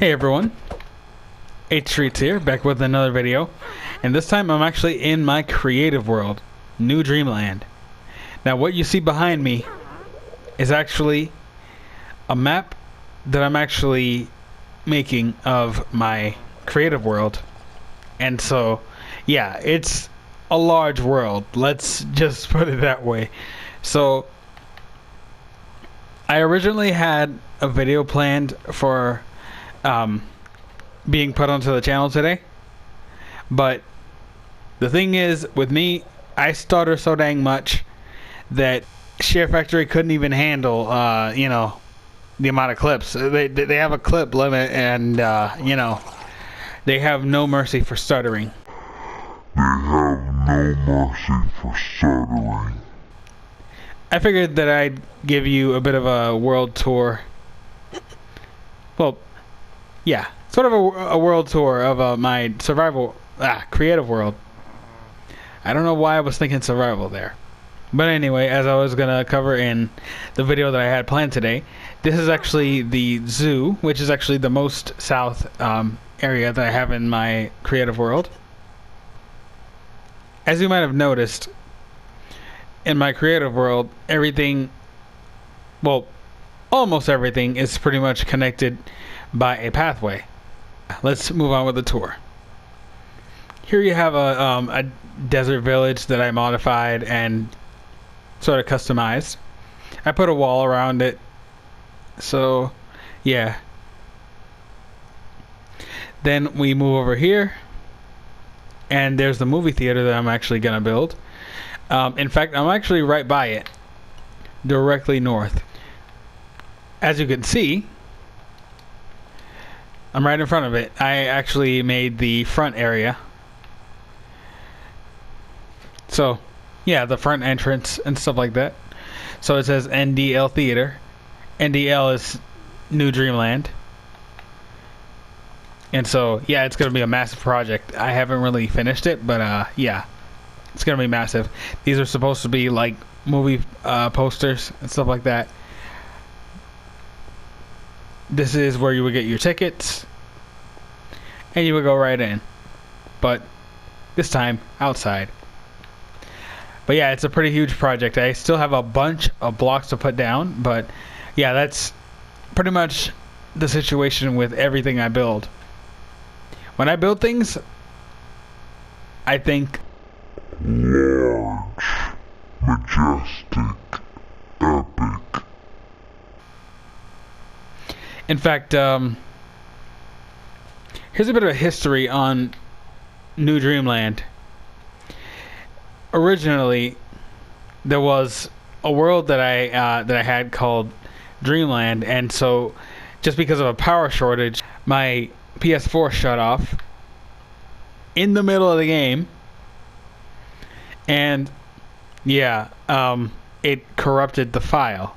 Hey everyone, H-Streets here, back with another video, and this time I'm actually in my creative world, New Dreamland. Now what you see behind me is actually a map that I'm actually making of my creative world, and so yeah, it's a large world, let's just put it that way. So I originally had a video planned for being put onto the channel today, but the thing is, with me, I stutter so dang much that SHAREfactory couldn't even handle the amount of clips. They have a clip limit, and they have no mercy for stuttering. I figured that I'd give you a bit of a world tour. Well, yeah, sort of a world tour of my creative world. I don't know why I was thinking survival there. But anyway, as I was going to cover in the video that I had planned today, this is actually the zoo, which is actually the most south area that I have in my creative world. As you might have noticed, in my creative world, everything, well, almost everything is pretty much connected by a pathway. Let's move on with the tour. Here you have a desert village that I modified and sort of customized. I put a wall around it, so yeah. Then we move over here, and there's the movie theater that I'm actually gonna build. In fact, I'm actually right by it, directly north. As you can see, I'm right in front of it. I actually made the front area. So, yeah, the front entrance and stuff like that. So it says NDL Theater. NDL is New Dreamland. And so, yeah, it's going to be a massive project. I haven't really finished it, but yeah, it's going to be massive. These are supposed to be like movie posters and stuff like that. This is where you would get your tickets, and you would go right in, but this time outside. But yeah, it's a pretty huge project. I still have a bunch of blocks to put down, but yeah, that's pretty much the situation with everything I build. When I build things, I think large, majestic, epic. In fact, here's a bit of a history on New Dreamland. Originally, there was a world that I had called Dreamland, and so just because of a power shortage, my PS4 shut off in the middle of the game, and yeah, it corrupted the file.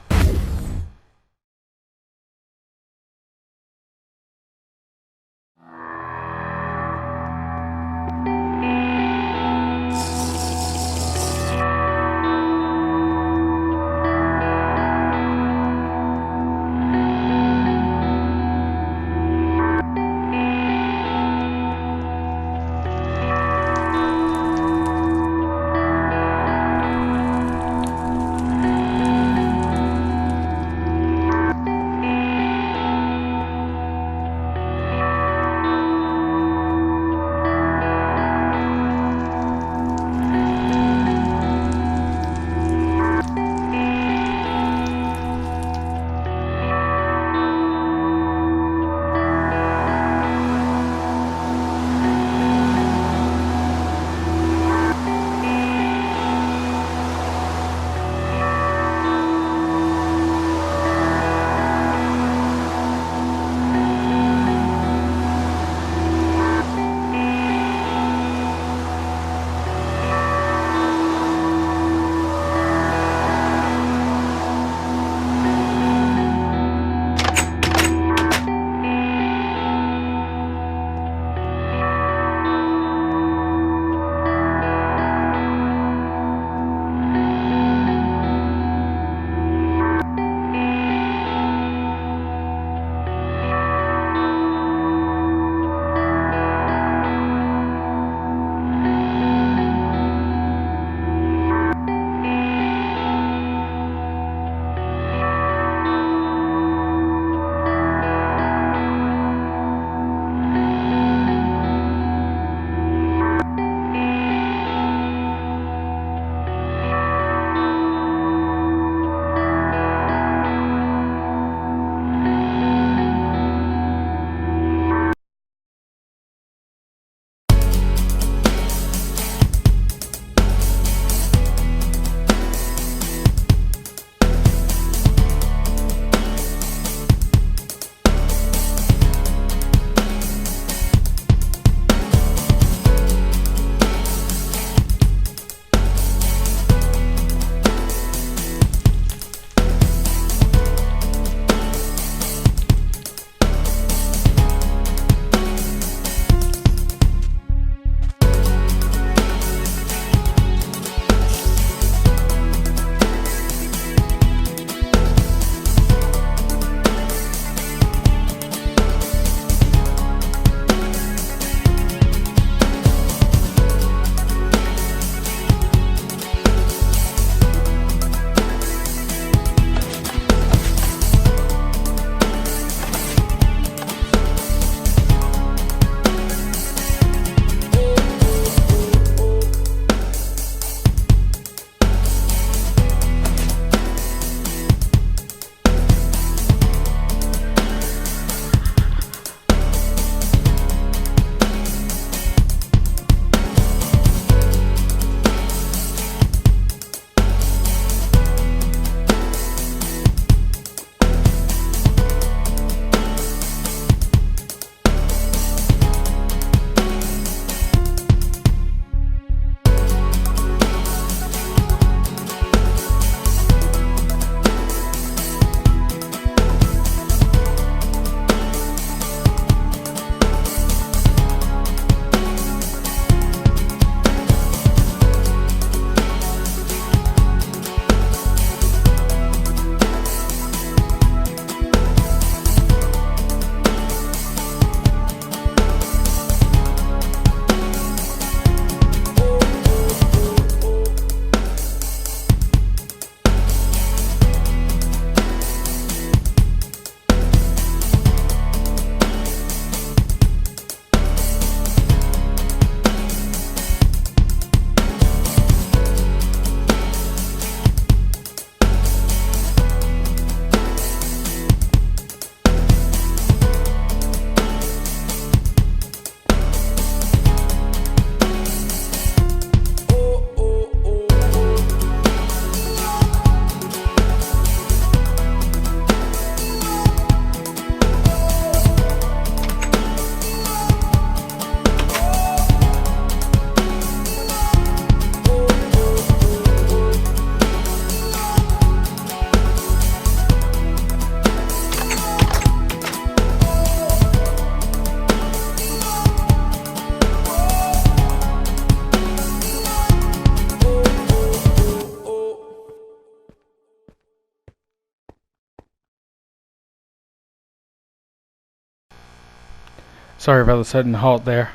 Sorry about the sudden halt there.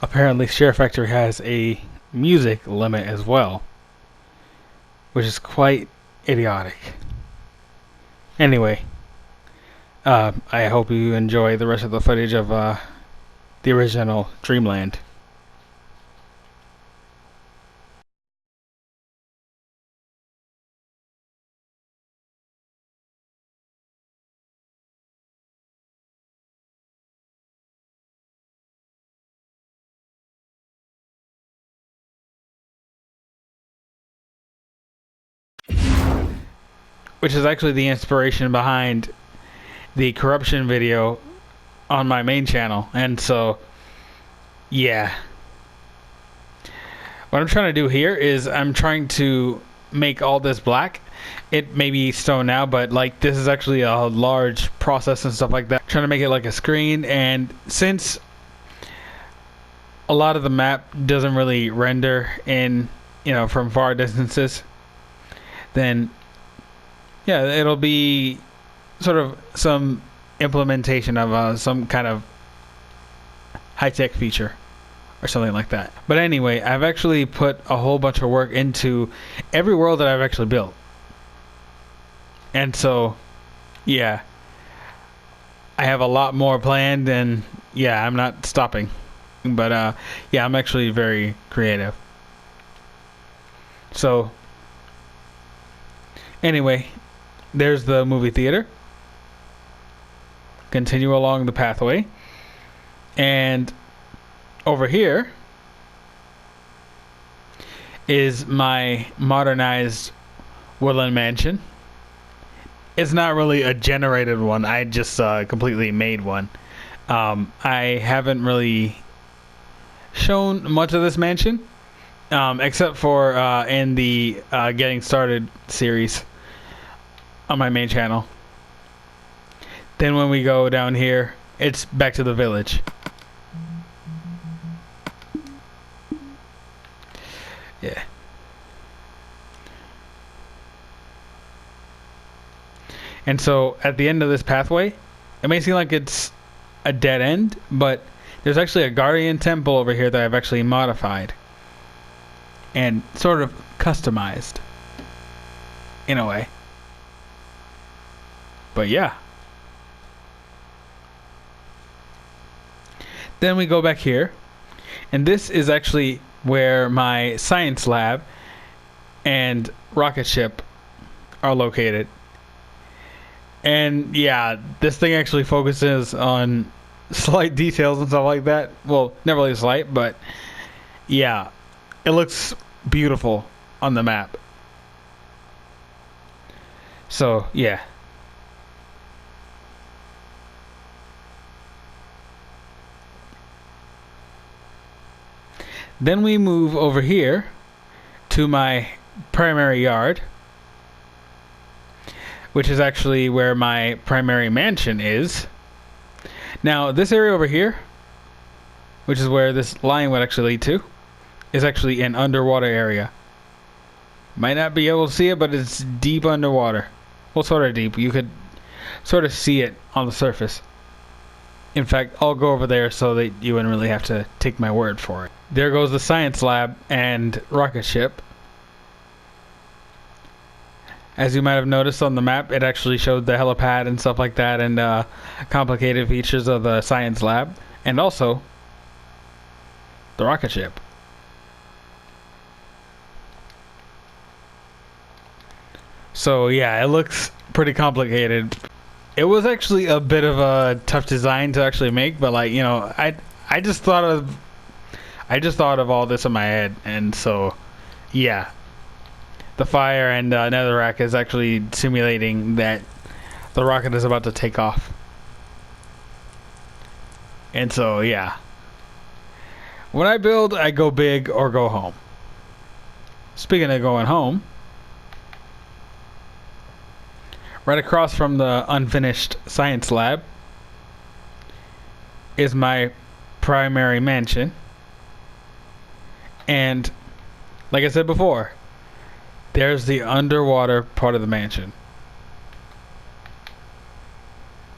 Apparently SHAREfactory has a music limit as well, which is quite idiotic. Anyway, I hope you enjoy the rest of the footage of the original Dreamland. Which is actually the inspiration behind the corruption video on my main channel. And so, yeah. What I'm trying to do here is I'm trying to make all this black. It may be stone now, but like this is actually a large process and stuff like that. I'm trying to make it like a screen, and since a lot of the map doesn't really render in, from far distances, then yeah, it'll be sort of some implementation of some kind of high-tech feature or something like that. But anyway, I've actually put a whole bunch of work into every world that I've actually built. And so, yeah, I have a lot more planned, and yeah, I'm not stopping. But yeah, I'm actually very creative. So, anyway, there's the movie theater. Continue along the pathway. And over here is my modernized woodland mansion. It's not really a generated one. I just completely made one. I haven't really shown much of this mansion, except for in the Getting Started series on my main channel. Then when we go down here, it's back to the village. Yeah. And so at the end of this pathway, it may seem like it's a dead end, but there's actually a guardian temple over here that I've actually modified and sort of customized in a way. But yeah. Then we go back here, and this is actually where my science lab and rocket ship are located. And yeah, this thing actually focuses on slight details and stuff like that. Well, never really slight, but yeah, it looks beautiful on the map. So yeah. Then we move over here to my primary yard, which is actually where my primary mansion is. Now, this area over here, which is where this line would actually lead to, is actually an underwater area. Might not be able to see it, but it's deep underwater. Well, sort of deep. You could sort of see it on the surface. In fact, I'll go over there so that you wouldn't really have to take my word for it. There goes the science lab and rocket ship. As you might have noticed on the map, it actually showed the helipad and stuff like that, and complicated features of the science lab, and also the rocket ship. So yeah, it looks pretty complicated. It was actually a bit of a tough design to actually make, but like, I just thought of all this in my head, and so yeah. The fire and netherrack is actually simulating that the rocket is about to take off. And so, yeah. When I build, I go big or go home. Speaking of going home, right across from the unfinished science lab is my primary mansion. And like I said before, there's the underwater part of the mansion.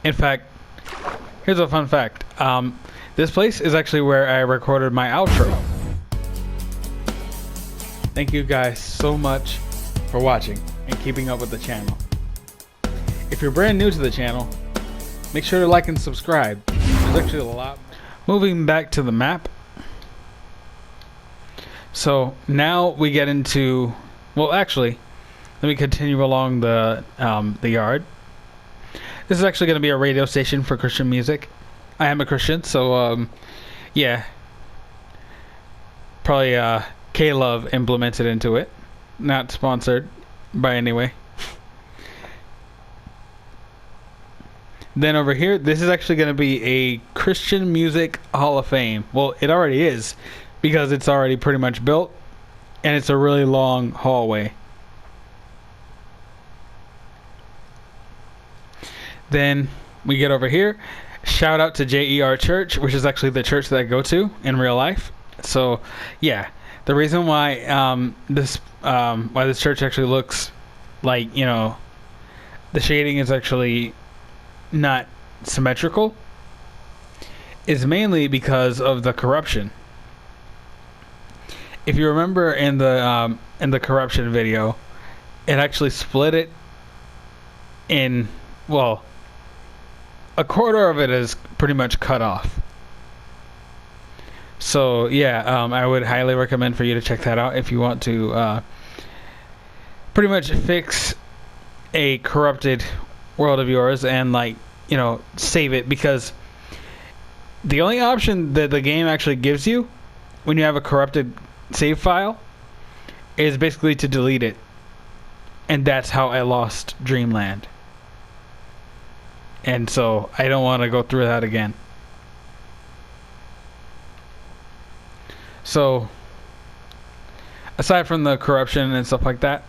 In fact, here's a fun fact. This place is actually where I recorded my outro. Thank you guys so much for watching and keeping up with the channel. If you're brand new to the channel, make sure to like and subscribe. There's actually a lot. Moving back to the map. So now we get into, well, actually, let me continue along the yard. This is actually going to be a radio station for Christian music. I am a Christian, so yeah. Probably K-Love implemented into it. Not sponsored by anyway. Then over here, this is actually going to be a Christian Music Hall of Fame. Well, it already is, because it's already pretty much built, and it's a really long hallway. Then we get over here. Shout out to JER Church, which is actually the church that I go to in real life. So, yeah, the reason why this church actually looks like, you know, the shading is actually not symmetrical is mainly because of the corruption. If you remember in the corruption video, it actually split it in, well, a quarter of it is pretty much cut off. So yeah, I would highly recommend for you to check that out if you want to pretty much fix a corrupted world of yours and, like, you know, save it, because the only option that the game actually gives you when you have a corrupted save file is basically to delete it. And that's how I lost Dreamland. And so I don't want to go through that again. So aside from the corruption and stuff like that,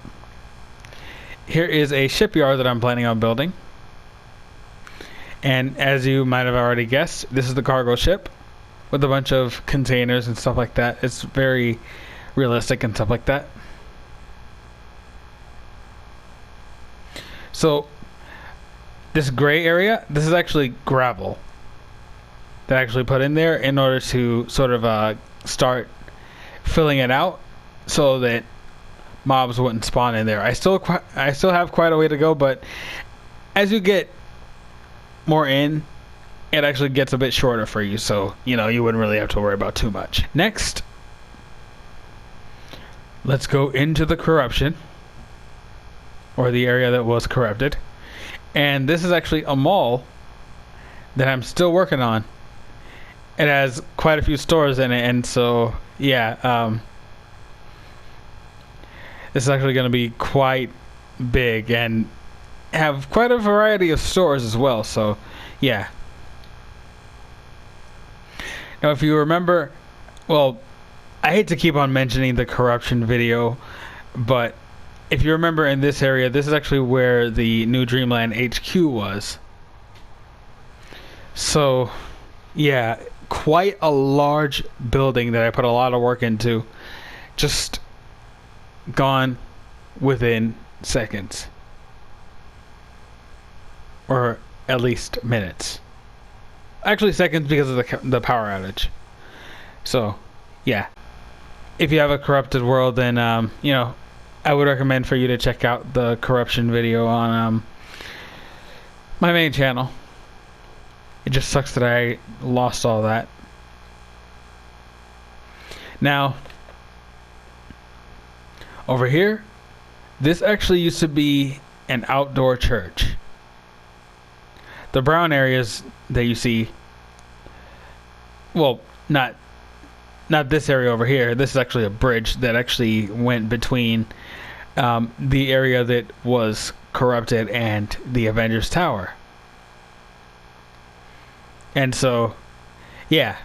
here is a shipyard that I'm planning on building. And as you might have already guessed, this is the cargo ship with a bunch of containers and stuff like that. It's very realistic and stuff like that. So this gray area, this is actually gravel that I actually put in there in order to sort of start filling it out so that mobs wouldn't spawn in there. I still have quite a way to go, but as you get more in, it actually gets a bit shorter for you, so you know you wouldn't really have to worry about too much. Next, let's go into the corruption, or the area that was corrupted. And this is actually a mall that I'm still working on. It has quite a few stores in it, and so yeah, this is actually going to be quite big and have quite a variety of stores as well. So yeah. Now if you remember, well, I hate to keep on mentioning the corruption video, but if you remember in this area, this is actually where the new Dreamland HQ was. So yeah, quite a large building that I put a lot of work into, just gone within seconds, or at least minutes. Actually seconds, because of the power outage. So yeah, if you have a corrupted world, then you know, I would recommend for you to check out the corruption video on my main channel. It just sucks that I lost all that. Now over here, this actually used to be an outdoor church. The brown areas that you see, well, not this area over here. This is actually a bridge that actually went between the area that was corrupted and the Avengers Tower. And so, yeah,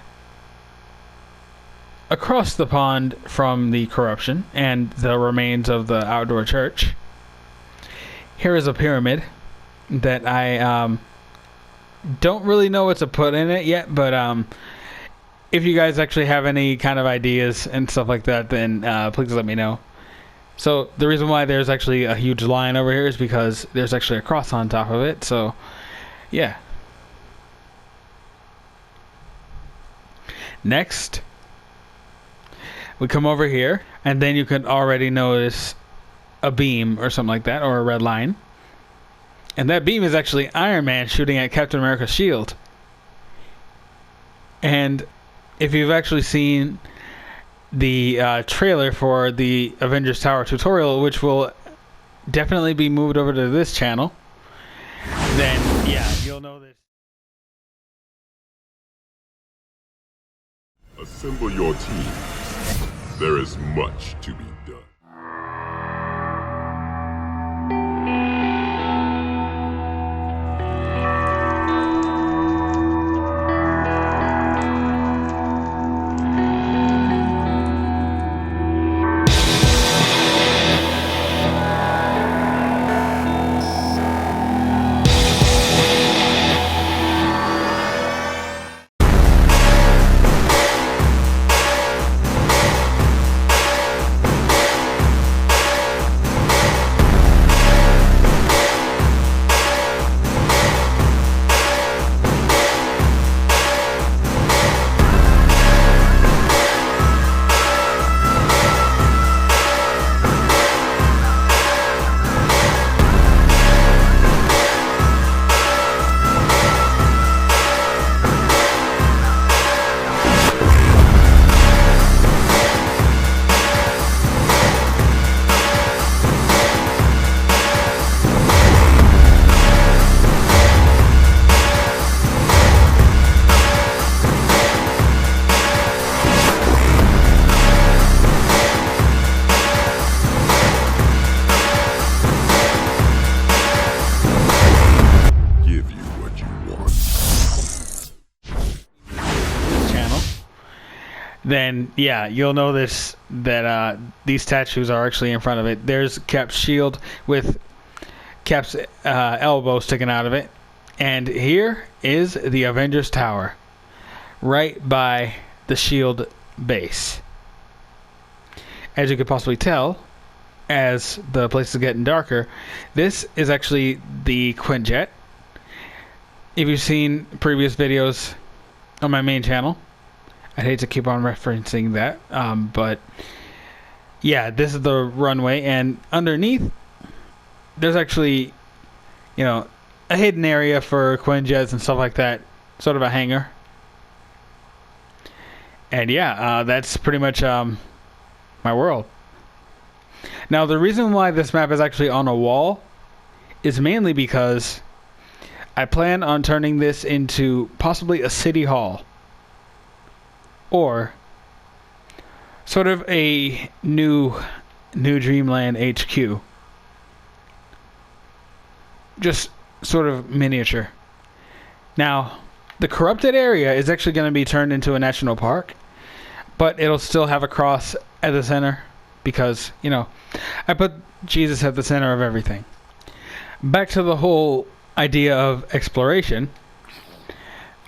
across the pond from the corruption and the remains of the outdoor church, here is a pyramid that I don't really know what to put in it yet, but if you guys actually have any kind of ideas and stuff like that, then please let me know. So the reason why there's actually a huge line over here is because there's actually a cross on top of it. So yeah. Next, we come over here, and then you can already notice a beam or something like that, or a red line. And that beam is actually Iron Man shooting at Captain America's shield. And if you've actually seen the trailer for the Avengers Tower tutorial, which will definitely be moved over to this channel, then yeah, you'll know this. Assemble your team. There is much to be done. Then yeah, you'll notice that these statues are actually in front of it. There's Cap's shield with Cap's elbow sticking out of it. And here is the Avengers Tower, right by the shield base. As you could possibly tell, as the place is getting darker, this is actually the Quinjet. If you've seen previous videos on my main channel, I'd hate to keep on referencing that, but yeah, this is the runway, and underneath there's actually, you know, a hidden area for Quinjets and stuff like that, sort of a hangar. And yeah, that's pretty much my world. Now, the reason why this map is actually on a wall is mainly because I plan on turning this into possibly a city hall, or sort of a new Dreamland HQ. Just sort of miniature. Now, the corrupted area is actually going to be turned into a national park, but it'll still have a cross at the center because, you know, I put Jesus at the center of everything. Back to the whole idea of exploration.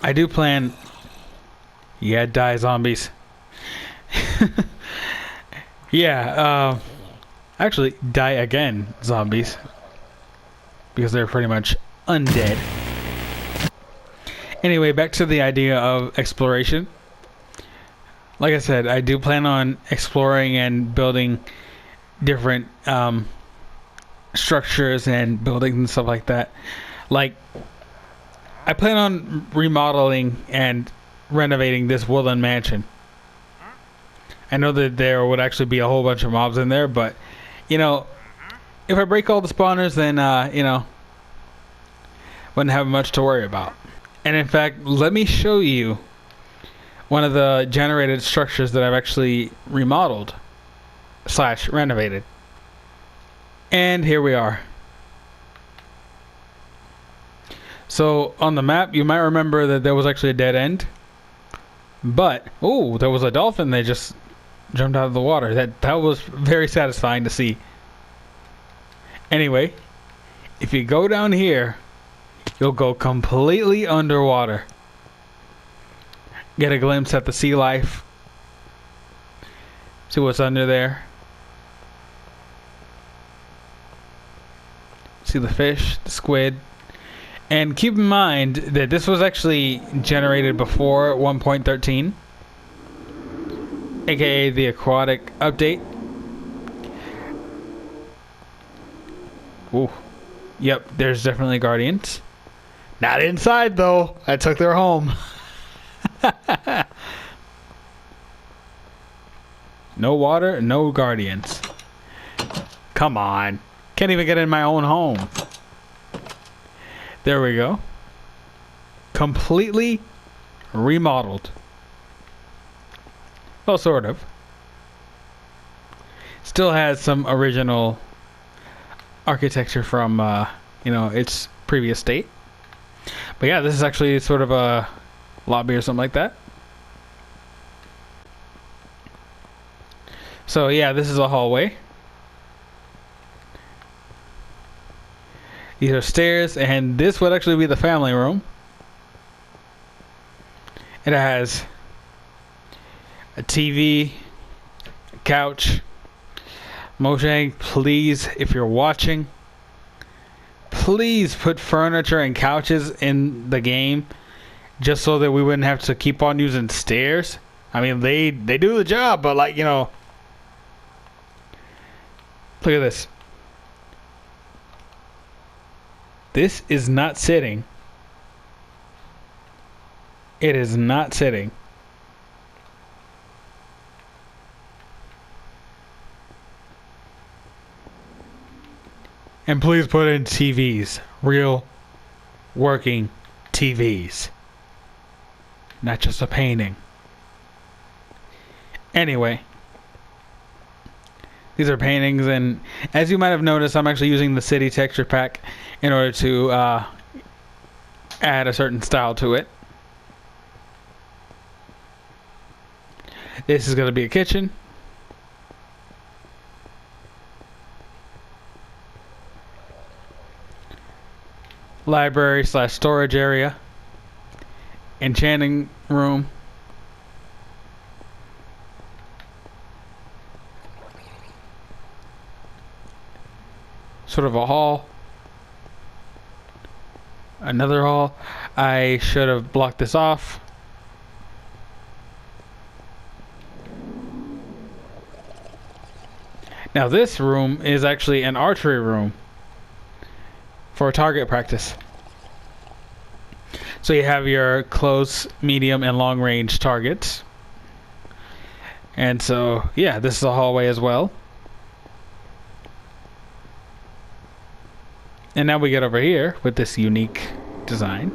I do plan... Yeah, die zombies. Yeah, actually, die again zombies. Because they're pretty much undead. Anyway, back to the idea of exploration. Like I said, I do plan on exploring and building different structures and buildings and stuff like that. Like, I plan on remodeling and renovating this woodland mansion. I know that there would actually be a whole bunch of mobs in there, but you know, if I break all the spawners, then you know, wouldn't have much to worry about. And in fact, let me show you one of the generated structures that I've actually remodeled / renovated. And here we are. So on the map, you might remember that there was actually a dead end. But, oh, there was a dolphin that just jumped out of the water. That was very satisfying to see. Anyway, if you go down here, you'll go completely underwater. Get a glimpse at the sea life. See what's under there. See the fish, the squid. And keep in mind that this was actually generated before 1.13. aka the aquatic update. Ooh. Yep, there's definitely guardians. Not inside though. I took their home. No water, no guardians. Come on. Can't even get in my own home. There we go. Completely remodeled. Well, sort of. Still has some original architecture from, its previous state. But yeah, this is actually sort of a lobby or something like that. So yeah, this is a hallway. These are stairs, and this would actually be the family room. It has a TV, a couch. Mojang, please, if you're watching, please put furniture and couches in the game, just so that we wouldn't have to keep on using stairs. I mean, they do the job, but like, look at this. This is not sitting. It is not sitting. And please put in TVs. Real working TVs. Not just a painting. Anyway. These are paintings, and as you might have noticed, I'm actually using the city texture pack in order to add a certain style to it. This is going to be a kitchen. Library / storage area. Enchanting room. Sort of a hall. Another hall. I should have blocked this off. Now this room is actually an archery room for target practice. So you have your close, medium, and long range targets. And so, yeah, this is a hallway as well. And now we get over here with this unique design.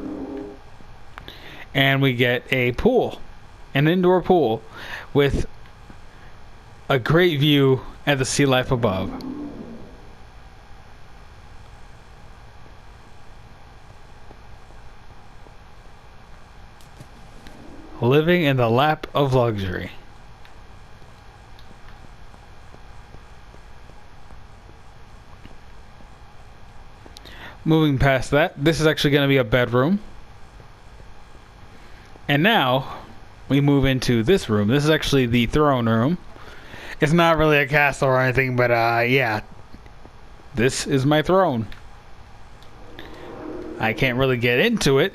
And we get a pool. An indoor pool with a great view at the sea life above. Living in the lap of luxury. Moving past that, this is actually going to be a bedroom. And now we move into this room. This is actually the throne room. It's not really a castle or anything, but yeah. This is my throne. I can't really get into it.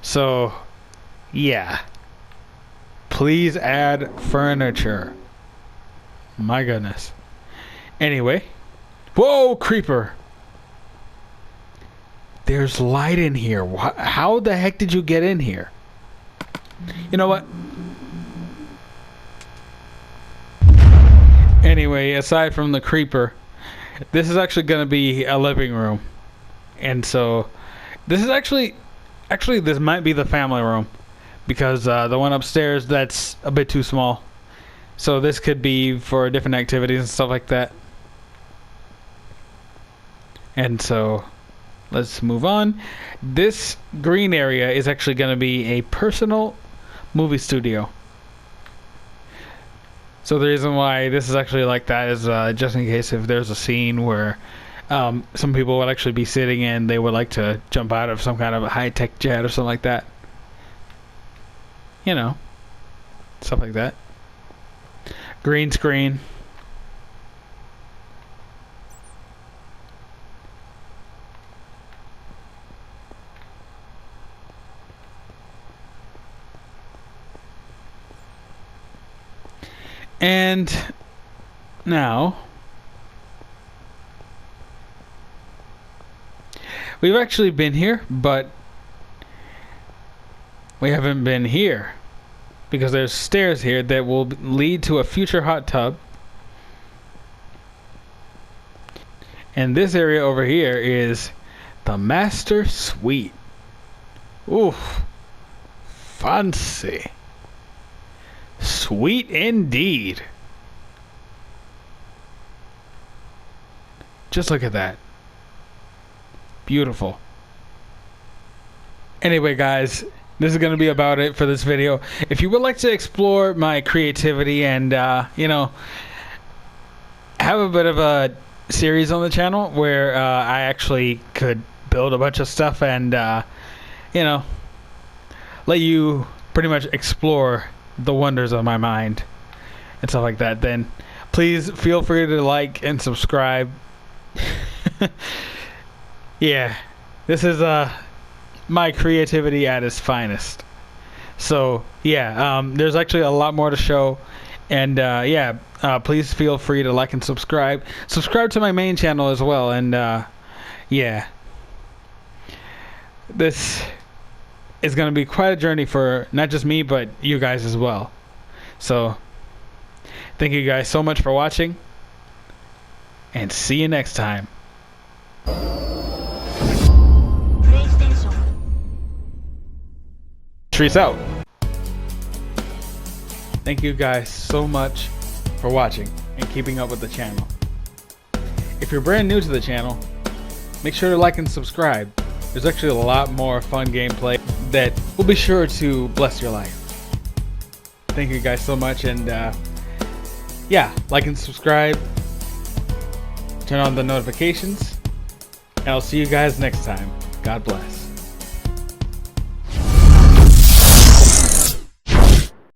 So, yeah. Please add furniture. My goodness. Anyway. Whoa, creeper. There's light in here. How the heck did you get in here? You know what? Anyway, aside from the creeper, this is actually going to be a living room. And so, this is actually, this might be the family room. Because the one upstairs, that's a bit too small. So this could be for different activities and stuff like that. And so, let's move on. This green area is actually going to be a personal movie studio. So the reason why this is actually like that is just in case if there's a scene where some people would actually be sitting and they would like to jump out of some kind of a high-tech jet or something like that. You know, stuff like that. Green screen. And now we've actually been here, but we haven't been here because there's stairs here that will lead to a future hot tub. And this area over here is the master suite. Oof. Fancy. Sweet indeed. Just look at that. Beautiful. Anyway, guys, this is going to be about it for this video. If you would like to explore my creativity and, you know, have a bit of a series on the channel where I actually could build a bunch of stuff and, you know, let you pretty much explore the wonders of my mind and stuff like that, then please feel free to like and subscribe. Yeah, this is my creativity at its finest. So yeah, there's actually a lot more to show, and yeah, please feel free to like and subscribe to my main channel as well. And yeah, this is going to be quite a journey for not just me but you guys as well. So thank you guys so much for watching, and see you next time. Trees out. Thank you guys so much for watching and keeping up with the channel. If you're brand new to the channel, make sure to like and subscribe. There's actually a lot more fun gameplay that will be sure to bless your life. Thank you guys so much, and yeah, like and subscribe, turn on the notifications, and I'll see you guys next time. God bless.